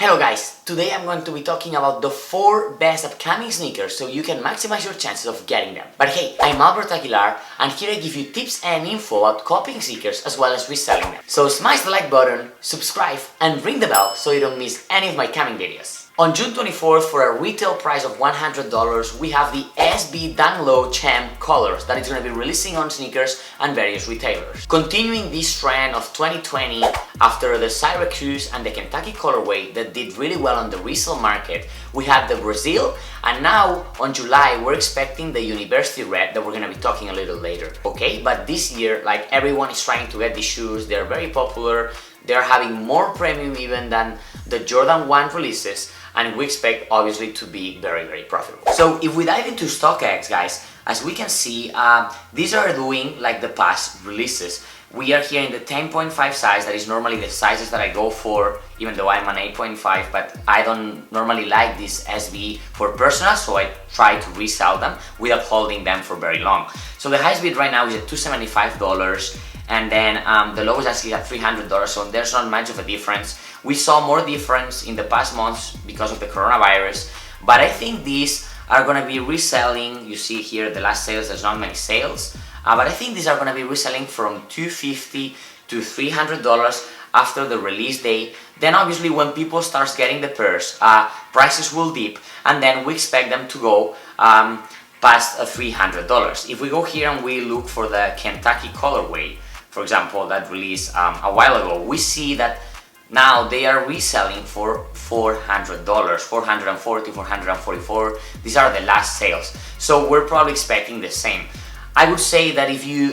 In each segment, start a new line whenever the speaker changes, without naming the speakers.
Hello guys, today I'm going to be talking about the 4 best upcoming sneakers so you can maximize your chances of getting them. But hey, I'm Aguilar and here I give you tips and info about copying sneakers as well as reselling them. So smash the like button, subscribe and ring the bell so you don't miss any of my coming videos. On June 24th, for a retail price of $100, we have the SB Down Low Champ colors that is going to be releasing on sneakers and various retailers. Continuing this trend of 2020 after the Syracuse and the Kentucky colorway that did really well on the resale market, we had the Brazil, and now on July we're expecting the University Red that we're going to be talking a little later. Okay, but this year, like, everyone is trying to get these shoes, they're very popular, they're having more premium even than the Jordan 1 releases, and we expect obviously to be very profitable. So if we dive into StockX, guys, as we can see, these are doing like the past releases. We are here in the 10.5 size, that is normally the sizes that I go for, even though I'm an 8.5, but I don't normally like this SB for personal, so I try to resell them without holding them for very long. So the highest bid right now is at $275, and then the lowest actually at $300, so there's not much of a difference. We saw more difference in the past months because of the coronavirus, but I think these are going to be reselling. You see here the last sales, there's not many sales, but I think these are going to be reselling from $250 to $300 after the release day. Then obviously when people start getting the pairs, prices will dip, and then we expect them to go past $300. If we go here and we look for the Kentucky colorway, for example, that released a while ago, we see that now they are reselling for $400, $440, $444. These are the last sales, so we're probably expecting the same. I would say that if you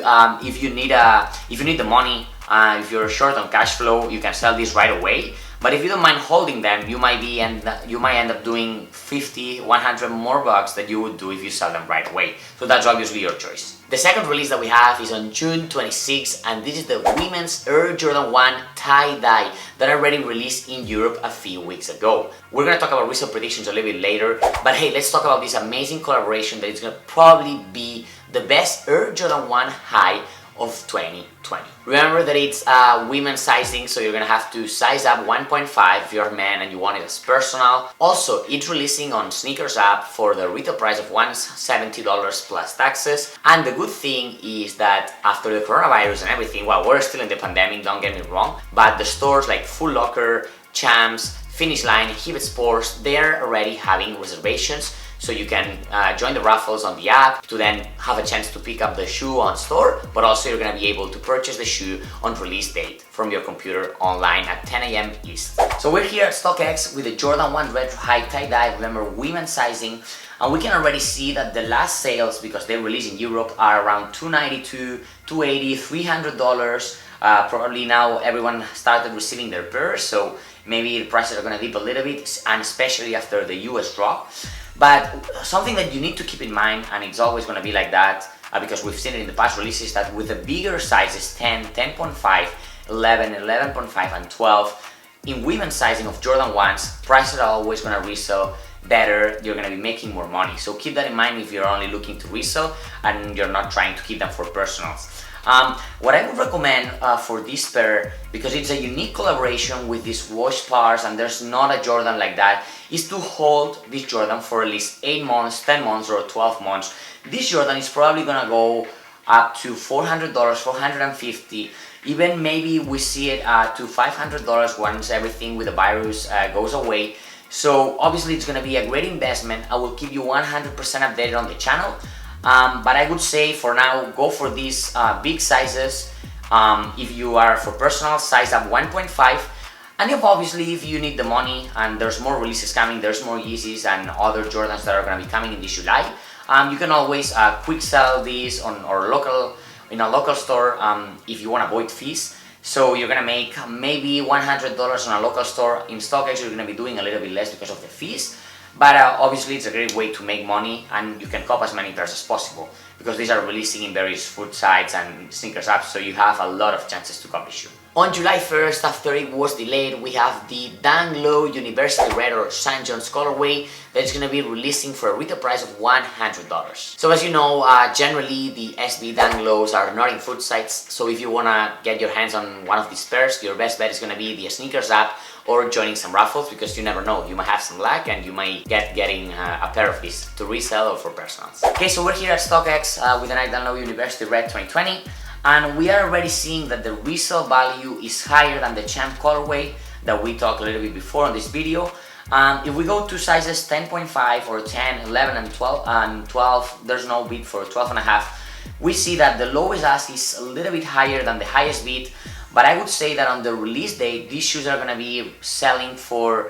need the money, if you're short on cash flow, you can sell these right away. But if you don't mind holding them, you might end up doing 50, 100 more bucks that you would do if you sell them right away. So that's obviously your choice. The second release that we have is on June 26th, and this is the women's Air Jordan 1 tie-dye that already released in Europe a few weeks ago. We're gonna talk about resale predictions a little bit later, but hey, let's talk about this amazing collaboration that is gonna probably be the best Air Jordan 1 high of 2020. Remember that it's women's sizing, so you're gonna have to size up 1.5 if you're a man and you want it as personal. Also, it's releasing on Sneakers app for the retail price of $170 plus taxes. And the good thing is that after the coronavirus and everything, well, we're still in the pandemic, don't get me wrong, but the stores like Foot Locker, Champs, Finish Line, Hibbett Sports, they're already having reservations. So you can join the raffles on the app to then have a chance to pick up the shoe on store, but also you're going to be able to purchase the shoe on release date from your computer online at 10 a.m. East. So we're here at StockX with the Jordan 1 Retro High tie-dye, remember, women's sizing, and we can already see that the last sales, because they released in Europe, are around $292, $280, $300. Probably now everyone started receiving their pairs, so maybe the prices are going to dip a little bit, and especially after the US drop. But something that you need to keep in mind, and it's always going to be like that, because we've seen it in the past releases, that with the bigger sizes, 10, 10.5, 11, 11.5, and 12, in women's sizing of Jordan 1s, prices are always going to resell better, you're going to be making more money. So keep that in mind if you're only looking to resell and you're not trying to keep them for personals. What I would recommend for this pair, because it's a unique collaboration with these wash bars and there's not a Jordan like that, is to hold this Jordan for at least 8 months, 10 months or 12 months. This Jordan is probably gonna go up to $400, $450, even maybe we see it to $500 once everything with the virus goes away. So obviously it's gonna be a great investment. I will keep you 100% updated on the channel. But I would say for now, go for these big sizes. If you are for personal, size up 1.5. And if you need the money and there's more releases coming, there's more Yeezys and other Jordans that are going to be coming in this July, you can always quick sell these in a local store if you want to avoid fees. So you're going to make maybe $100 on a local store. In StockX, you're going to be doing a little bit less because of the fees. But obviously it's a great way to make money and you can cop as many pairs as possible. because these are releasing in various food sites and sneakers apps, so you have a lot of chances to cop the shoe. On July 1st, after it was delayed, we have the Dang Low University Red or St. John's colorway that is going to be releasing for a retail price of $100. So as you know, generally the SB Dang Lows are not in food sites, so if you want to get your hands on one of these pairs, your best bet is going to be the sneakers app or joining some raffles, because you never know, you might have some luck and you might getting a pair of these to resell or for personals. Okay, so we're here at StockX with the Nike Dang Low University Red 2020. And we are already seeing that the resale value is higher than the Champ colorway that we talked a little bit before on this video. If we go to sizes 10.5 or 10, 11 and 12, there's no bid for 12 and a half. We see that the lowest ask is a little bit higher than the highest bid, but I would say that on the release date, these shoes are gonna be selling for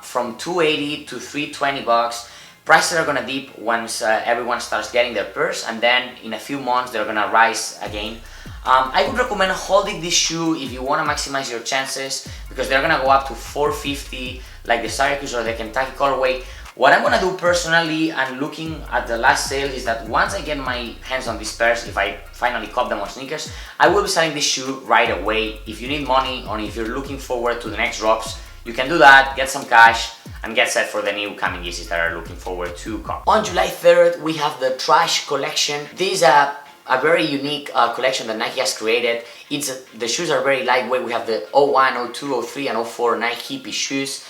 from $280 to $320. Prices are gonna dip once everyone starts getting their purse, and then in a few months they're gonna rise again. I would recommend holding this shoe if you want to maximize your chances, because they're gonna go up to $450 like the Syracuse or the Kentucky colorway. What I'm gonna do personally, and looking at the last sale, is that once I get my hands on these pairs, if I finally cop them on sneakers, I will be selling this shoe right away. If you need money or if you're looking forward to the next drops, you can do that, get some cash, and get set for the new coming Yeezys that are looking forward to cop. On July 3rd, we have the Trash collection. This is a very unique collection that Nike has created. The shoes are very lightweight. We have the 01, 02, 03, and 04 Nike hippie shoes.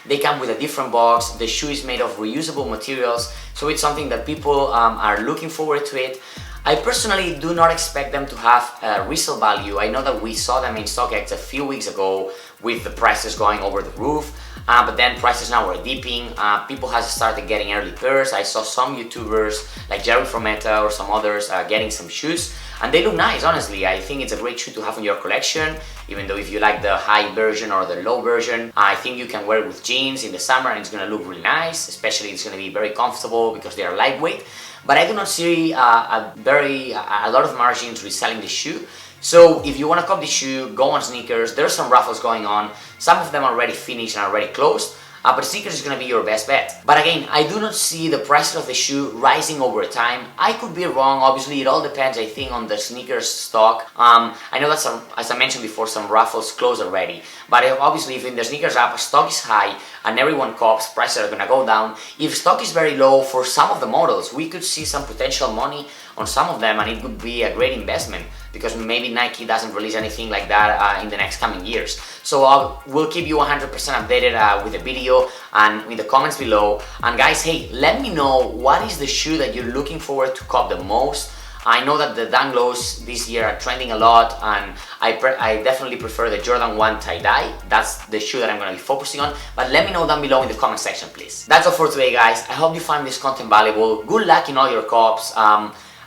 They come with a different box. The shoe is made of reusable materials, so it's something that people are looking forward to it. I personally do not expect them to have resale value. I know that we saw them in StockX a few weeks ago with the prices going over the roof, but then prices now are dipping. People have started getting early pairs. I saw some YouTubers like Jerry from Meta or some others getting some shoes, and they look nice, honestly. I think it's a great shoe to have in your collection, even though if you like the high version or the low version, I think you can wear it with jeans in the summer and it's gonna look really nice, especially it's gonna be very comfortable because they are lightweight. But I do not see a lot of margins reselling this shoe. So if you want to cop this shoe, go on sneakers. There's some raffles going on. Some of them are already finished and already closed. But sneakers is going to be your best bet. But again, I do not see the price of the shoe rising over time. I could be wrong. Obviously, it all depends, I think, on the sneakers stock. I know that as I mentioned before, some raffles closed already. But obviously, if in the sneakers app stock is high and everyone cops, prices are going to go down. If stock is very low for some of the models, we could see some potential money on some of them, and it would be a great investment, because maybe Nike doesn't release anything like that in the next coming years. So we'll keep you 100% updated with the video and in the comments below. And guys, hey, let me know what is the shoe that you're looking forward to cop the most. I know that the Dang Lows this year are trending a lot, and I definitely prefer the Jordan 1 tie-dye. That's the shoe that I'm going to be focusing on. But let me know down below in the comment section, please. That's all for today, guys. I hope you find this content valuable. Good luck in all your cops.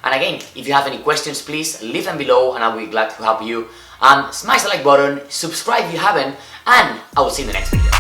And again, if you have any questions, please leave them below and I'll be glad to help you. Smash the like button, subscribe if you haven't, and I will see you in the next video.